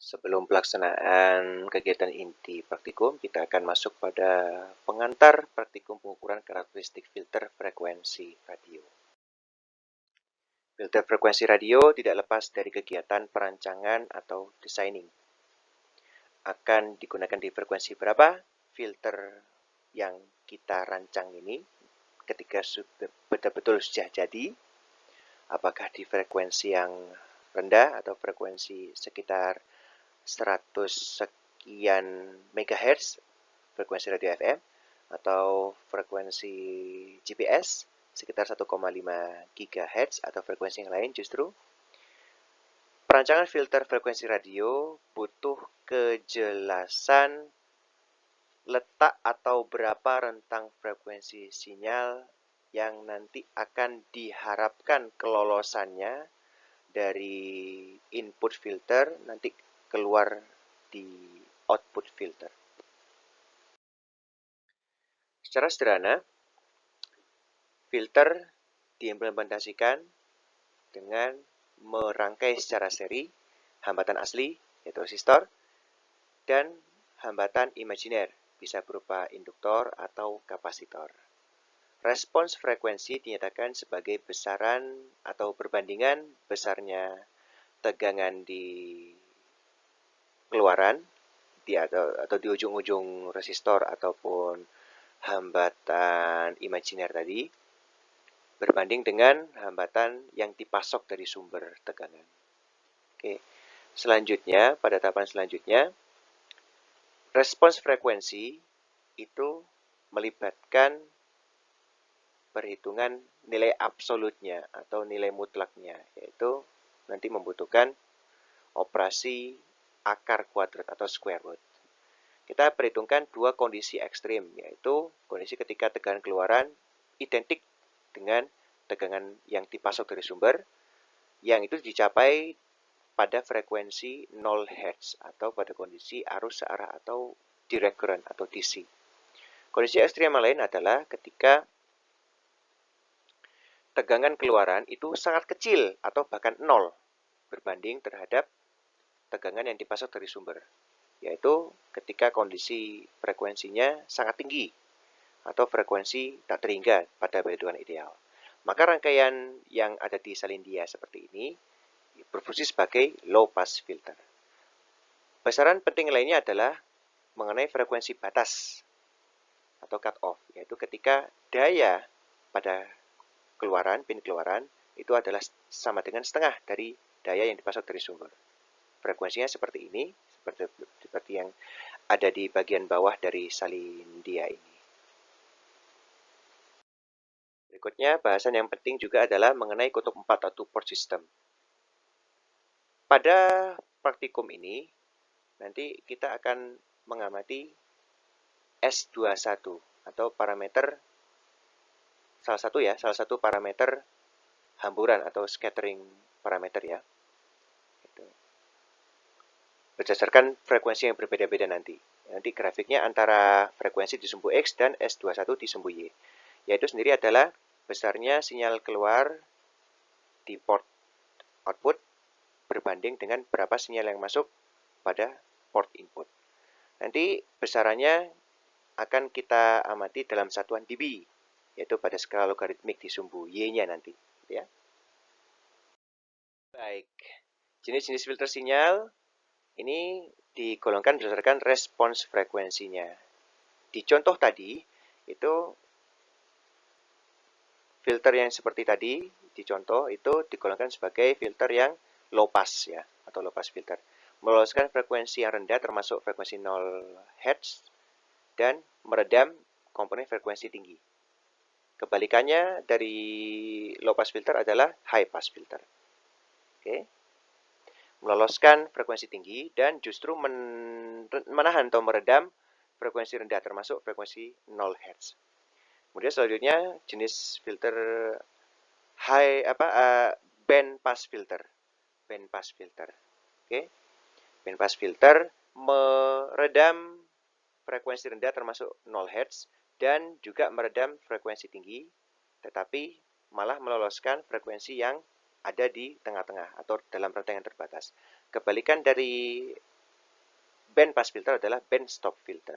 Sebelum pelaksanaan kegiatan inti praktikum, kita akan masuk pada pengantar praktikum pengukuran karakteristik filter frekuensi radio. Filter frekuensi radio tidak lepas dari kegiatan perancangan atau designing. Akan digunakan di frekuensi berapa filter yang kita rancang ini ketika betul-betul sudah jadi, apakah di frekuensi yang rendah atau frekuensi sekitar 100 sekian megahertz frekuensi radio FM atau frekuensi GPS sekitar 1,5 GHz atau frekuensi yang lain. Justru perancangan filter frekuensi radio butuh kejelasan letak atau berapa rentang frekuensi sinyal yang nanti akan diharapkan kelolosannya dari input filter nanti keluar di output filter. Secara sederhana, filter diimplementasikan dengan merangkai secara seri hambatan asli, yaitu resistor, dan hambatan imajiner, bisa berupa induktor atau kapasitor. Respons frekuensi dinyatakan sebagai besaran atau perbandingan besarnya tegangan di keluaran atau di ujung-ujung resistor ataupun hambatan imajiner tadi berbanding dengan hambatan yang dipasok dari sumber tegangan. Oke. Selanjutnya, pada tahapan selanjutnya, respons frekuensi itu melibatkan perhitungan nilai absolutnya atau nilai mutlaknya, yaitu nanti membutuhkan operasi akar kuadrat atau square root. Kita perhitungkan dua kondisi ekstrim, yaitu kondisi ketika tegangan keluaran identik dengan tegangan yang dipasok dari sumber, yang itu dicapai pada frekuensi 0 Hz atau pada kondisi arus searah atau direct current atau DC. Kondisi ekstrim yang lain adalah ketika tegangan keluaran itu sangat kecil atau bahkan 0 berbanding terhadap tegangan yang dipasok dari sumber, yaitu ketika kondisi frekuensinya sangat tinggi atau frekuensi tak terhingga pada perhitungan ideal. Maka rangkaian yang ada di salin dia seperti ini berfungsi sebagai low pass filter. Besaran penting lainnya adalah mengenai frekuensi batas atau cut off, yaitu ketika daya pada keluaran, pin keluaran, itu adalah sama dengan setengah dari daya yang dipasok dari sumber. Frekuensinya seperti ini, seperti yang ada di bagian bawah dari salin dia ini. Berikutnya, bahasan yang penting juga adalah mengenai kutub 4 atau port system. Pada praktikum ini, nanti kita akan mengamati S21 atau parameter salah satu parameter hamburan atau scattering parameter ya. Berdasarkan frekuensi yang berbeda-beda nanti. Nanti grafiknya antara frekuensi di sumbu X dan S21 di sumbu Y. Yaitu sendiri adalah besarnya sinyal keluar di port output berbanding dengan berapa sinyal yang masuk pada port input. Nanti besarannya akan kita amati dalam satuan dB, yaitu pada skala logaritmik di sumbu Y-nya nanti. Ya. Baik, jenis-jenis filter sinyal ini digolongkan berdasarkan respons frekuensinya. Di contoh tadi, itu filter yang seperti tadi, di contoh itu digolongkan sebagai filter yang low pass ya, atau low pass filter. Meloloskan frekuensi yang rendah termasuk frekuensi 0 Hz dan meredam komponen frekuensi tinggi. Kebalikannya dari low pass filter adalah high pass filter. Oke. Meloloskan frekuensi tinggi dan justru menahan atau meredam frekuensi rendah termasuk frekuensi 0 Hz. Kemudian selanjutnya jenis filter band pass filter. Band pass filter. Oke. Band pass filter meredam frekuensi rendah termasuk 0 Hz dan juga meredam frekuensi tinggi, tetapi malah meloloskan frekuensi yang ada di tengah-tengah atau dalam rentang yang terbatas. Kebalikan dari band pass filter adalah band stop filter.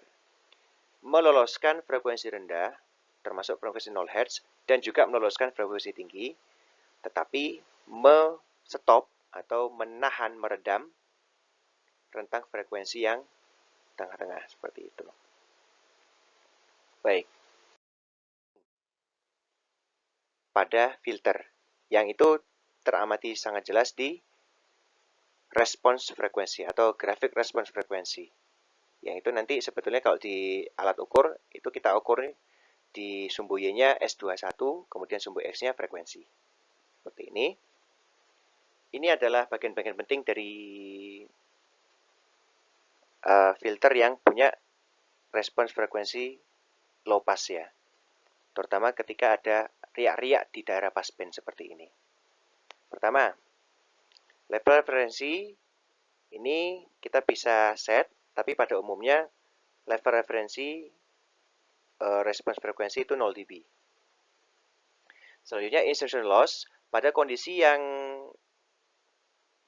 Meloloskan frekuensi rendah, termasuk frekuensi 0 Hz, dan juga meloloskan frekuensi tinggi, tetapi stop atau menahan, meredam rentang frekuensi yang tengah-tengah seperti itu. Baik. Pada filter, yang itu teramati sangat jelas di respons frekuensi atau grafik respons frekuensi. Yang itu nanti sebetulnya kalau di alat ukur, itu kita ukur di sumbu Y-nya S21, kemudian sumbu X-nya frekuensi. Seperti ini. Ini adalah bagian-bagian penting dari filter yang punya respons frekuensi low pass ya. Terutama ketika ada riak-riak di daerah passband seperti ini. Pertama, level referensi ini kita bisa set, tapi pada umumnya level referensi respons frekuensi itu 0 dB. Selanjutnya insertion loss, pada kondisi yang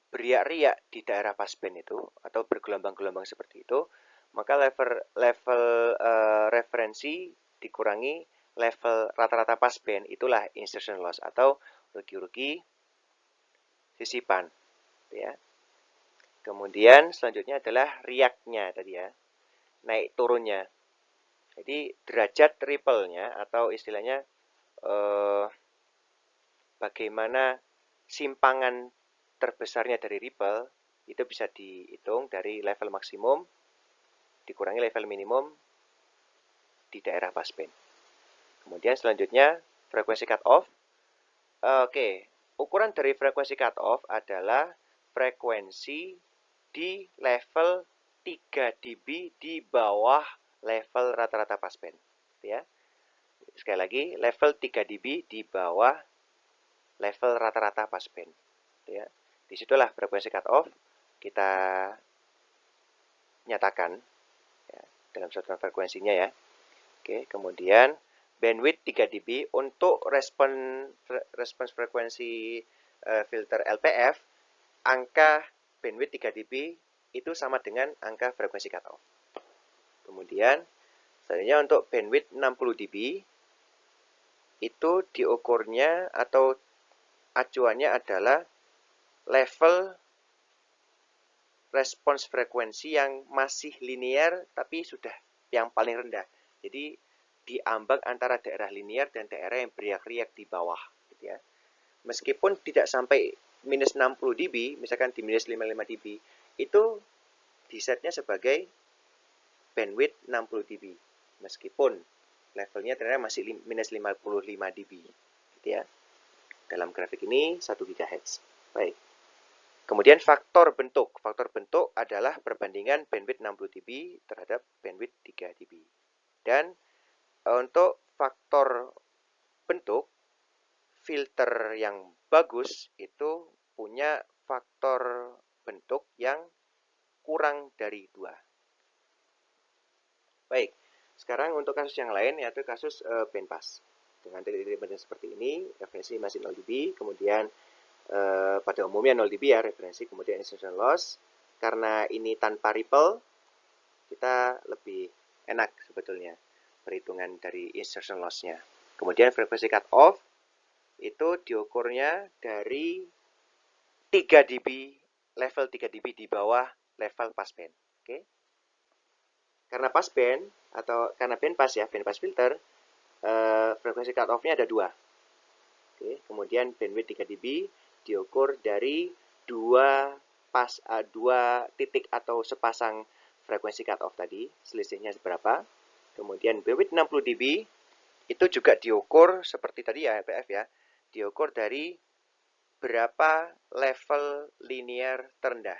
beriak-riak di daerah passband itu atau bergelombang-gelombang seperti itu, maka level referensi dikurangi level rata-rata passband, itulah insertion loss atau rugi-rugi sisipan, ya. Kemudian selanjutnya adalah riaknya tadi ya, naik turunnya. Jadi derajat ripple-nya atau istilahnya bagaimana simpangan terbesarnya dari ripple itu bisa dihitung dari level maksimum dikurangi level minimum di daerah passband. Kemudian selanjutnya frekuensi cutoff. Oke, ukuran dari frekuensi cutoff adalah frekuensi di level 3 dB di bawah level rata-rata passband. Ya. Sekali lagi, level 3 dB di bawah level rata-rata passband. Ya. Disitulah frekuensi cutoff kita nyatakan ya, dalam suatu frekuensinya ya. Oke, kemudian bandwidth 3 dB untuk respons frekuensi filter LPF, angka bandwidth 3 dB itu sama dengan angka frekuensi cutoff. Kemudian selanjutnya untuk bandwidth 60 dB itu diukurnya atau acuannya adalah level respons frekuensi yang masih linear tapi sudah yang paling rendah. Jadi diambang antara daerah linear dan daerah yang beriak-riak di bawah, gitu ya. Meskipun tidak sampai minus 60 dB, misalkan di minus 55 dB, itu disetnya sebagai bandwidth 60 dB. Meskipun levelnya ternyata masih minus 55 dB, gitu ya. Dalam grafik ini 1 GHz. Baik. Kemudian faktor bentuk. Faktor bentuk adalah perbandingan bandwidth 60 dB terhadap bandwidth 3 dB. Dan untuk faktor bentuk, filter yang bagus itu punya faktor bentuk yang kurang dari 2. Baik, sekarang untuk kasus yang lain yaitu kasus bandpass. Dengan titik-titik banding seperti ini, referensi masih 0 dB, kemudian pada umumnya 0 dB ya referensi, kemudian insertion loss. Karena ini tanpa ripple, kita lebih enak sebetulnya perhitungan dari insertion loss-nya. Kemudian frekuensi cutoff itu diukurnya dari 3 dB, level 3 dB di bawah level passband. Oke. Karena passband atau karena bandpass ya, bandpass filter, frekuensi cutoff-nya ada 2. Oke. Kemudian bandwidth 3 dB diukur dari 2 titik atau sepasang frekuensi cutoff tadi, selisihnya berapa. Kemudian bandwidth 60 dB itu juga diukur seperti tadi ya LPF ya, diukur dari berapa level linear terendah.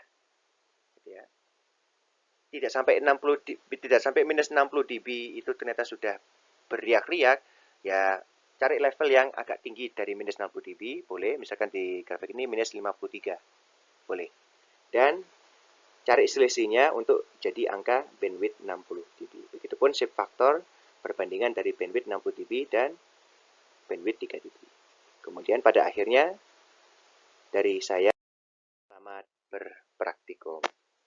Gitu ya. Tidak sampai minus 60 dB itu ternyata sudah beriak-riak, ya cari level yang agak tinggi dari minus 60 dB, boleh, misalkan di grafik ini minus 53, boleh. Dan cari selisihnya untuk jadi angka bandwidth 60 dB. Begitupun shape factor perbandingan dari bandwidth 60 dB dan bandwidth 3 dB. Kemudian pada akhirnya dari saya, selamat berpraktikum.